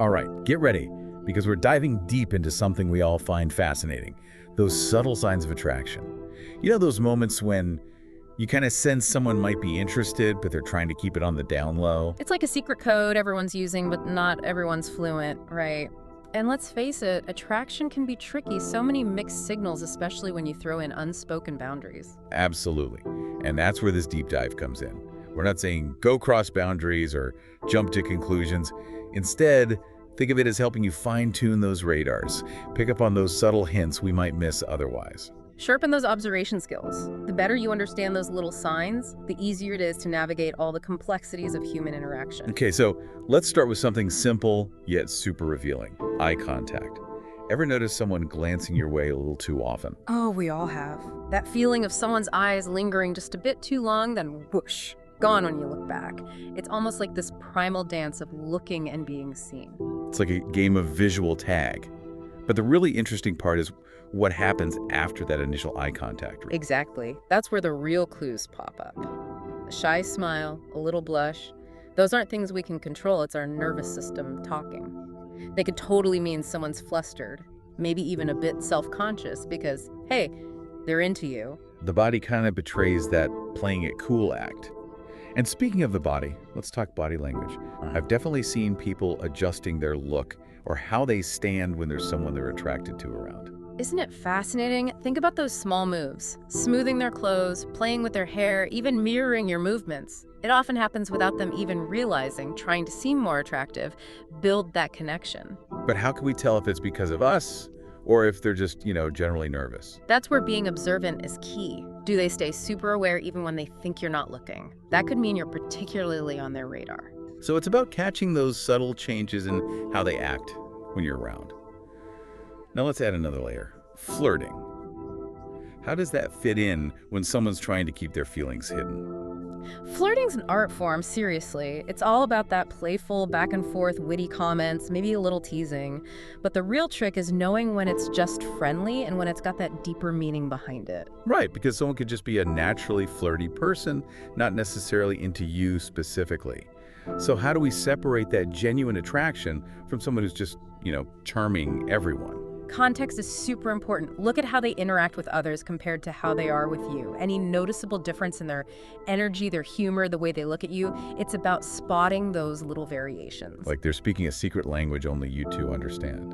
All right, get ready, because we're diving deep into something we all find fascinating, those subtle signs of attraction. You know those moments when you kind of sense someone might be interested, but they're trying to keep it on the down low? It's like a secret code everyone's using, but not everyone's fluent, right? And let's face it, attraction can be tricky. So many mixed signals, especially when you throw in unspoken boundaries. Absolutely. And that's where this deep dive comes in. We're not saying go cross boundaries or jump to conclusions. Instead, think of it as helping you fine-tune those radars, pick up on those subtle hints we might miss otherwise. Sharpen those observation skills. The better you understand those little signs, the easier it is to navigate all the complexities of human interaction. Okay, so let's start with something simple yet super revealing: eye contact. Ever notice someone glancing your way a little too often? Oh, we all have. That feeling of someone's eyes lingering just a bit too long, then whoosh, gone when you look back. It's almost like this primal dance of looking and being seen. It's like a game of visual tag. But the really interesting part is what happens after that initial eye contact. Exactly. That's where the real clues pop up. A shy smile, a little blush. Those aren't things we can control. It's our nervous system talking. They could totally mean someone's flustered, maybe even a bit self-conscious because, hey, they're into you. The body kind of betrays that playing it cool act. And speaking of the body, let's talk body language. I've definitely seen people adjusting their look or how they stand when there's someone they're attracted to around. Isn't it fascinating? Think about those small moves. Smoothing their clothes, playing with their hair, even mirroring your movements. It often happens without them even realizing, trying to seem more attractive, build that connection. But how can we tell if it's because of us or if they're just, generally nervous? That's where being observant is key. Do they stay super aware even when they think you're not looking? That could mean you're particularly on their radar. So it's about catching those subtle changes in how they act when you're around. Now let's add another layer: flirting. How does that fit in when someone's trying to keep their feelings hidden? Flirting's an art form, seriously. It's all about that playful, back and forth, witty comments, maybe a little teasing. But the real trick is knowing when it's just friendly and when it's got that deeper meaning behind it. Right, because someone could just be a naturally flirty person, not necessarily into you specifically. So how do we separate that genuine attraction from someone who's just, charming everyone? Context is super important. Look at how they interact with others compared to how they are with you. Any noticeable difference in their energy, their humor, the way they look at you? It's about spotting those little variations. Like they're speaking a secret language only you two understand.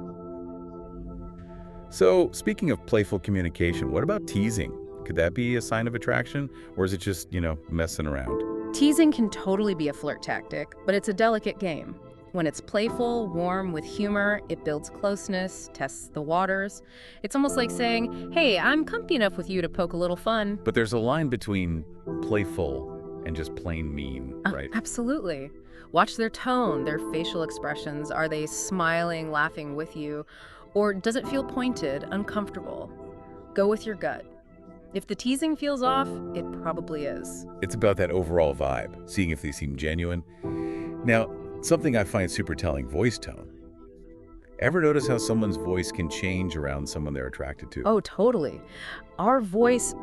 So, speaking of playful communication, what about teasing? Could that be a sign of attraction? Or is it just, messing around? Teasing can totally be a flirt tactic, but it's a delicate game. When it's playful, warm, with humor, it builds closeness, tests the waters. It's almost like saying, hey, I'm comfy enough with you to poke a little fun. But there's a line between playful and just plain mean, right? Absolutely. Watch their tone, their facial expressions. Are they smiling, laughing with you? Or does it feel pointed, uncomfortable? Go with your gut. If the teasing feels off, it probably is. It's about that overall vibe, seeing if they seem genuine. Now, something I find super telling: voice tone. Ever notice how someone's voice can change around someone they're attracted to? Oh, totally. Our voice,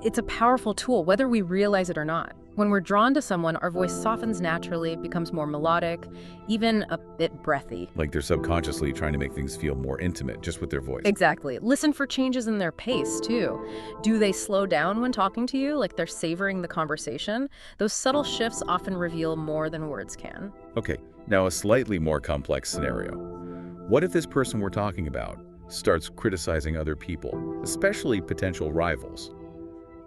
it's a powerful tool, whether we realize it or not. When we're drawn to someone, our voice softens naturally, becomes more melodic, even a bit breathy. Like they're subconsciously trying to make things feel more intimate just with their voice. Exactly. Listen for changes in their pace, too. Do they slow down when talking to you, like they're savoring the conversation? Those subtle shifts often reveal more than words can. Okay, now a slightly more complex scenario. What if this person we're talking about starts criticizing other people, especially potential rivals?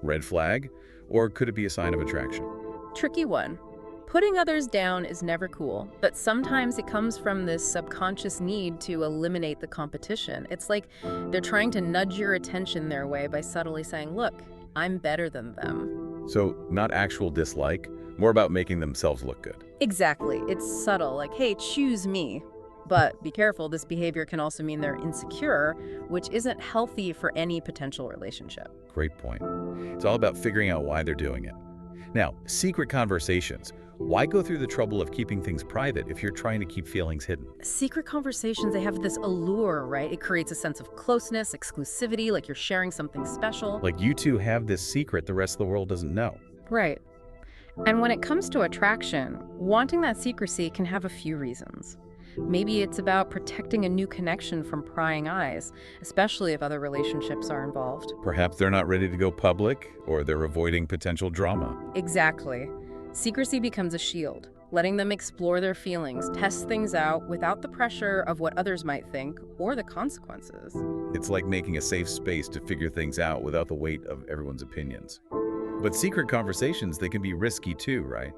Red flag? Or could it be a sign of attraction? Tricky one. Putting others down is never cool, but sometimes it comes from this subconscious need to eliminate the competition. It's like they're trying to nudge your attention their way by subtly saying, look, I'm better than them. So not actual dislike, more about making themselves look good. Exactly. It's subtle, like, hey, choose me. But be careful, this behavior can also mean they're insecure, which isn't healthy for any potential relationship. Great point. It's all about figuring out why they're doing it. Now, secret conversations. Why go through the trouble of keeping things private if you're trying to keep feelings hidden? Secret conversations, they have this allure, right? It creates a sense of closeness, exclusivity, like you're sharing something special. Like you two have this secret the rest of the world doesn't know. Right. And when it comes to attraction, wanting that secrecy can have a few reasons. Maybe it's about protecting a new connection from prying eyes, especially if other relationships are involved. Perhaps they're not ready to go public, or they're avoiding potential drama. Exactly. Secrecy becomes a shield, letting them explore their feelings, test things out without the pressure of what others might think or the consequences. It's like making a safe space to figure things out without the weight of everyone's opinions. But secret conversations, they can be risky too, right?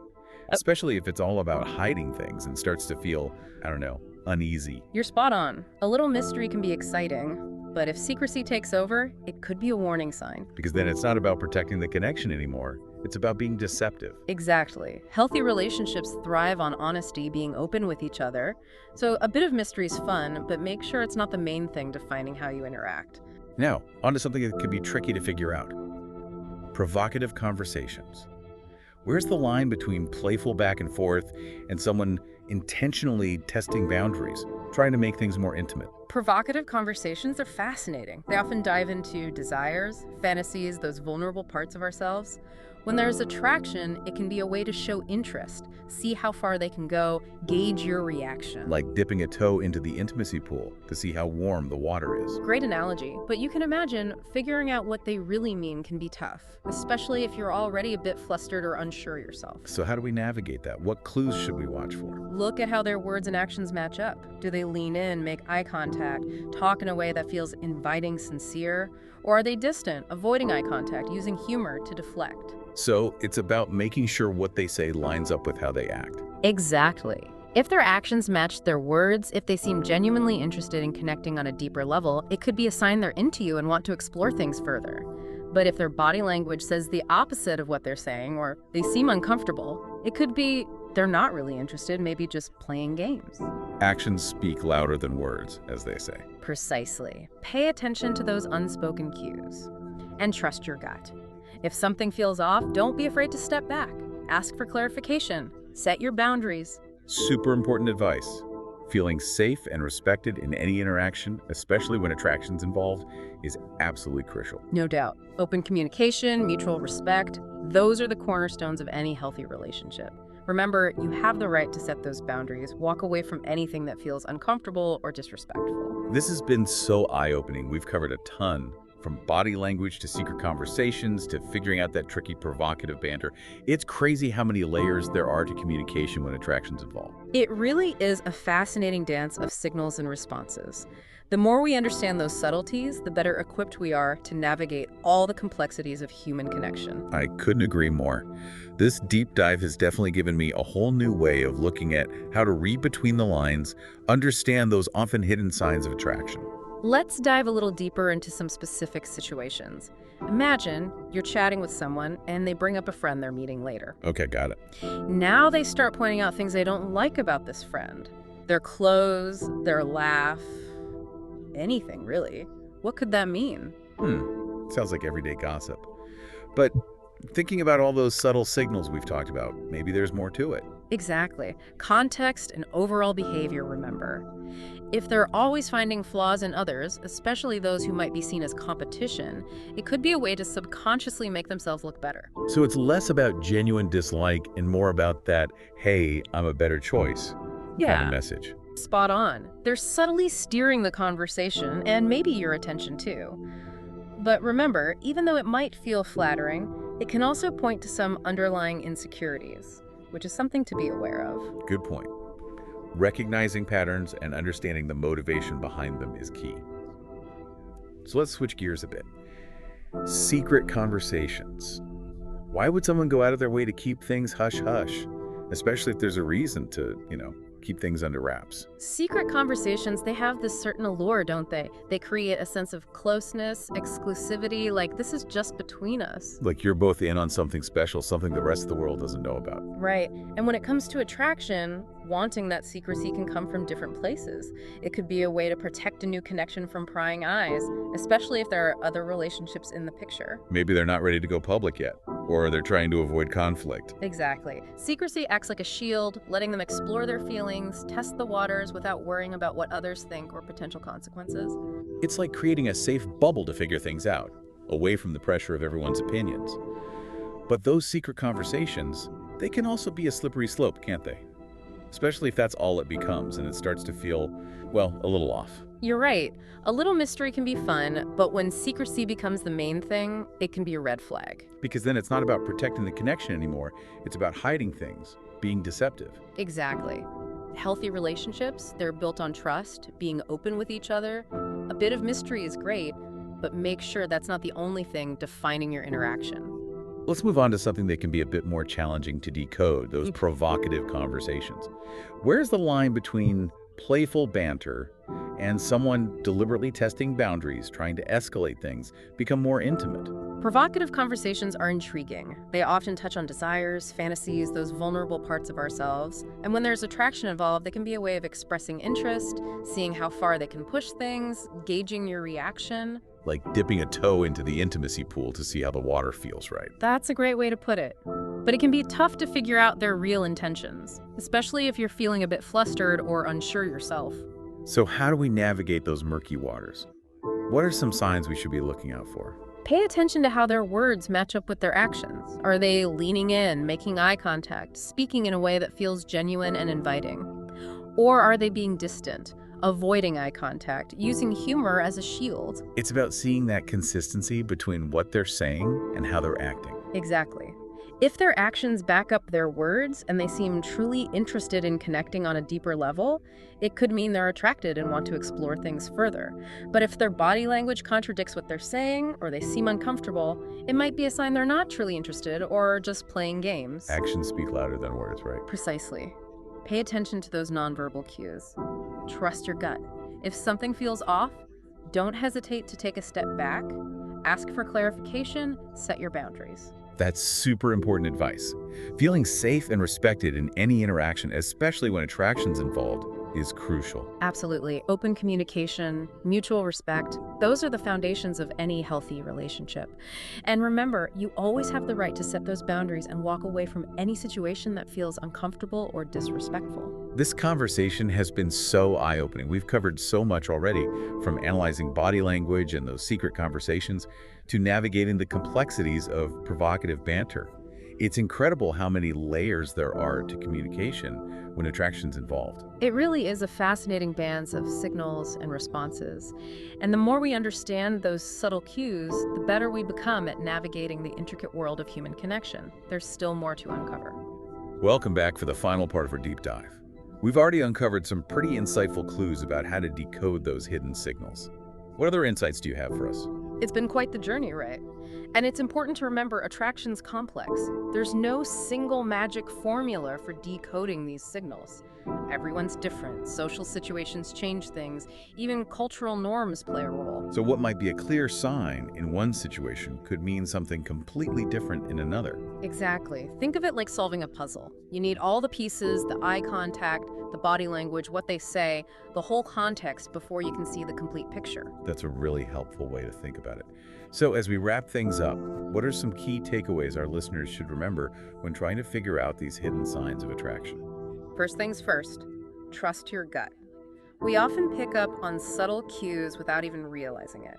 Especially if it's all about hiding things and starts to feel, I don't know, uneasy. You're spot on. A little mystery can be exciting, but if secrecy takes over, it could be a warning sign. Because then it's not about protecting the connection anymore. It's about being deceptive. Exactly. Healthy relationships thrive on honesty, being open with each other. So a bit of mystery is fun, but make sure it's not the main thing defining how you interact. Now, onto something that can be tricky to figure out. Provocative conversations. Where's the line between playful back and forth and someone intentionally testing boundaries, trying to make things more intimate? Provocative conversations are fascinating. They often dive into desires, fantasies, those vulnerable parts of ourselves. When there's attraction, it can be a way to show interest, see how far they can go, gauge your reaction. Like dipping a toe into the intimacy pool to see how warm the water is. Great analogy, but you can imagine figuring out what they really mean can be tough, especially if you're already a bit flustered or unsure yourself. So how do we navigate that? What clues should we watch for? Look at how their words and actions match up. Do they lean in, make eye contact, talk in a way that feels inviting, sincere? Or are they distant, avoiding eye contact, using humor to deflect? So it's about making sure what they say lines up with how they act. Exactly. If their actions match their words, if they seem genuinely interested in connecting on a deeper level, it could be a sign they're into you and want to explore things further. But if their body language says the opposite of what they're saying, or they seem uncomfortable, it could be they're not really interested, maybe just playing games. Actions speak louder than words, as they say. Precisely. Pay attention to those unspoken cues and trust your gut. If something feels off, don't be afraid to step back. Ask for clarification. Set your boundaries. Super important advice. Feeling safe and respected in any interaction, especially when attraction's involved, is absolutely crucial. No doubt. Open communication, mutual respect, those are the cornerstones of any healthy relationship. Remember, you have the right to set those boundaries. Walk away from anything that feels uncomfortable or disrespectful. This has been so eye-opening. We've covered a ton. From body language to secret conversations to figuring out that tricky provocative banter. It's crazy how many layers there are to communication when attraction's involved. It really is a fascinating dance of signals and responses. The more we understand those subtleties, the better equipped we are to navigate all the complexities of human connection. I couldn't agree more. This deep dive has definitely given me a whole new way of looking at how to read between the lines, understand those often hidden signs of attraction. Let's dive a little deeper into some specific situations. Imagine you're chatting with someone and they bring up a friend they're meeting later. Okay, got it. Now they start pointing out things they don't like about this friend. Their clothes, their laugh, anything really. What could that mean? Sounds like everyday gossip. But thinking about all those subtle signals we've talked about, maybe there's more to it. Exactly. Context and overall behavior, remember. If they're always finding flaws in others, especially those who might be seen as competition, it could be a way to subconsciously make themselves look better. So it's less about genuine dislike and more about that, hey, I'm a better choice kind of message. Spot on. They're subtly steering the conversation and maybe your attention too. But remember, even though it might feel flattering, it can also point to some underlying insecurities, which is something to be aware of. Good point. Recognizing patterns and understanding the motivation behind them is key. So let's switch gears a bit. Secret conversations. Why would someone go out of their way to keep things hush-hush? Especially if there's a reason to, keep things under wraps. Secret conversations, they have this certain allure, don't they? They create a sense of closeness, exclusivity, like this is just between us. Like you're both in on something special, something the rest of the world doesn't know about. Right. And when it comes to attraction, wanting that secrecy can come from different places. It could be a way to protect a new connection from prying eyes, especially if there are other relationships in the picture. Maybe they're not ready to go public yet, or they're trying to avoid conflict. Exactly. Secrecy acts like a shield, letting them explore their feelings, test the waters without worrying about what others think or potential consequences. It's like creating a safe bubble to figure things out, away from the pressure of everyone's opinions. But those secret conversations, they can also be a slippery slope, can't they? especially if that's all it becomes and it starts to feel, well, a little off. You're right. A little mystery can be fun, but when secrecy becomes the main thing, it can be a red flag. Because then it's not about protecting the connection anymore, it's about hiding things, being deceptive. Exactly. Healthy relationships, they're built on trust, being open with each other. A bit of mystery is great, but make sure that's not the only thing defining your interaction. Let's move on to something that can be a bit more challenging to decode, those provocative conversations. Where's the line between playful banter and someone deliberately testing boundaries, trying to escalate things, become more intimate? Provocative conversations are intriguing. They often touch on desires, fantasies, those vulnerable parts of ourselves. And when there's attraction involved, they can be a way of expressing interest, seeing how far they can push things, gauging your reaction. Like dipping a toe into the intimacy pool to see how the water feels right. That's a great way to put it. But it can be tough to figure out their real intentions, especially if you're feeling a bit flustered or unsure yourself. So how do we navigate those murky waters? What are some signs we should be looking out for? Pay attention to how their words match up with their actions. Are they leaning in, making eye contact, speaking in a way that feels genuine and inviting? Or are they being distant, avoiding eye contact, using humor as a shield? It's about seeing that consistency between what they're saying and how they're acting. Exactly. If their actions back up their words and they seem truly interested in connecting on a deeper level, it could mean they're attracted and want to explore things further. But if their body language contradicts what they're saying or they seem uncomfortable, it might be a sign they're not truly interested or just playing games. Actions speak louder than words, right? Precisely. Pay attention to those nonverbal cues. Trust your gut. If something feels off, don't hesitate to take a step back, ask for clarification, set your boundaries. That's super important advice. Feeling safe and respected in any interaction, especially when attraction's involved, is crucial. Absolutely. Open communication, mutual respect, those are the foundations of any healthy relationship. And remember, you always have the right to set those boundaries and walk away from any situation that feels uncomfortable or disrespectful. This conversation has been so eye-opening. We've covered so much already, from analyzing body language and those secret conversations to navigating the complexities of provocative banter. It's incredible how many layers there are to communication when attraction's involved. It really is a fascinating dance of signals and responses. And the more we understand those subtle cues, the better we become at navigating the intricate world of human connection. There's still more to uncover. Welcome back for the final part of our deep dive. We've already uncovered some pretty insightful clues about how to decode those hidden signals. What other insights do you have for us? It's been quite the journey, right? And it's important to remember attraction's complex. There's no single magic formula for decoding these signals. Everyone's different. Social situations change things. Even cultural norms play a role. So what might be a clear sign in one situation could mean something completely different in another. Exactly. Think of it like solving a puzzle. You need all the pieces, the eye contact, the body language, what they say, the whole context before you can see the complete picture. That's a really helpful way to think about it. So as we wrap things up, what are some key takeaways our listeners should remember when trying to figure out these hidden signs of attraction? First things first, trust your gut. We often pick up on subtle cues without even realizing it.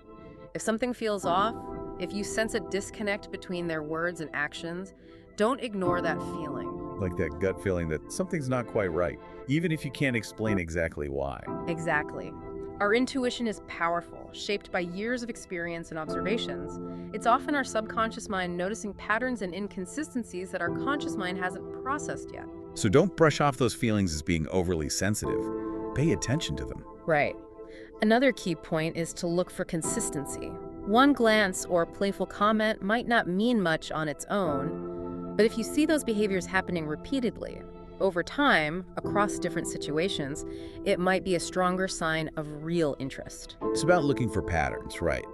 If something feels off, if you sense a disconnect between their words and actions, don't ignore that feeling. Like that gut feeling that something's not quite right, even if you can't explain exactly why. Exactly. Our intuition is powerful, shaped by years of experience and observations. It's often our subconscious mind noticing patterns and inconsistencies that our conscious mind hasn't processed yet. So don't brush off those feelings as being overly sensitive. Pay attention to them. Right. Another key point is to look for consistency. One glance or playful comment might not mean much on its own, but if you see those behaviors happening repeatedly, over time, across different situations, it might be a stronger sign of real interest. It's about looking for patterns, right?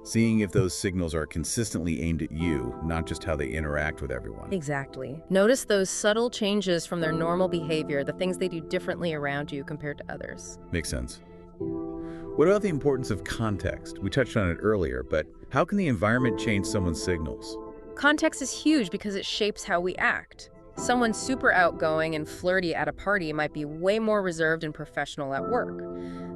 Seeing if those signals are consistently aimed at you, not just how they interact with everyone. Exactly. Notice those subtle changes from their normal behavior, the things they do differently around you compared to others. Makes sense. What about the importance of context? We touched on it earlier, but how can the environment change someone's signals? Context is huge because it shapes how we act. Someone super outgoing and flirty at a party might be way more reserved and professional at work.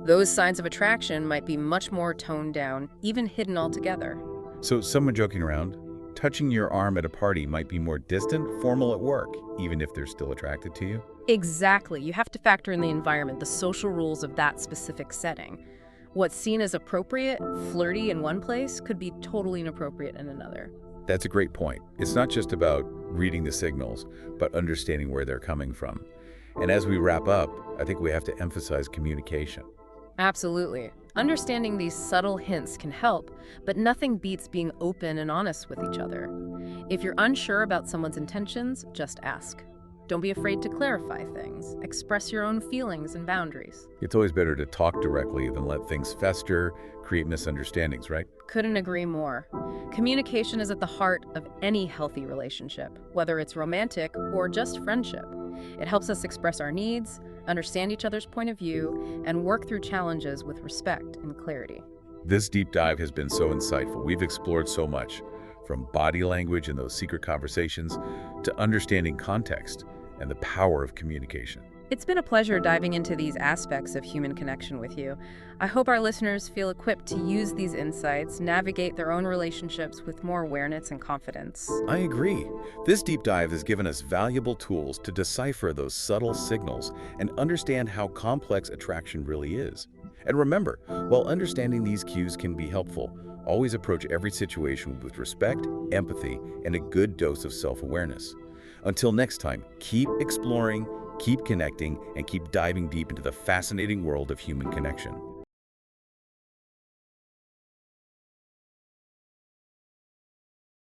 Those signs of attraction might be much more toned down, even hidden altogether. So someone joking around, touching your arm at a party might be more distant, formal at work, even if they're still attracted to you? Exactly. You have to factor in the environment, the social rules of that specific setting. What's seen as appropriate, flirty in one place could be totally inappropriate in another. That's a great point. It's not just about reading the signals, but understanding where they're coming from. And as we wrap up, I think we have to emphasize communication. Absolutely. Understanding these subtle hints can help, but nothing beats being open and honest with each other. If you're unsure about someone's intentions, just ask. Don't be afraid to clarify things. Express your own feelings and boundaries. It's always better to talk directly than let things fester, create misunderstandings, right? Couldn't agree more. Communication is at the heart of any healthy relationship, whether it's romantic or just friendship. It helps us express our needs, understand each other's point of view, and work through challenges with respect and clarity. This deep dive has been so insightful. We've explored so much, from body language and those secret conversations to understanding context and the power of communication. It's been a pleasure diving into these aspects of human connection with you. I hope our listeners feel equipped to use these insights, navigate their own relationships with more awareness and confidence. I agree. This deep dive has given us valuable tools to decipher those subtle signals and understand how complex attraction really is. And remember, while understanding these cues can be helpful, always approach every situation with respect, empathy, and a good dose of self-awareness. Until next time, keep exploring, keep connecting, and keep diving deep into the fascinating world of human connection.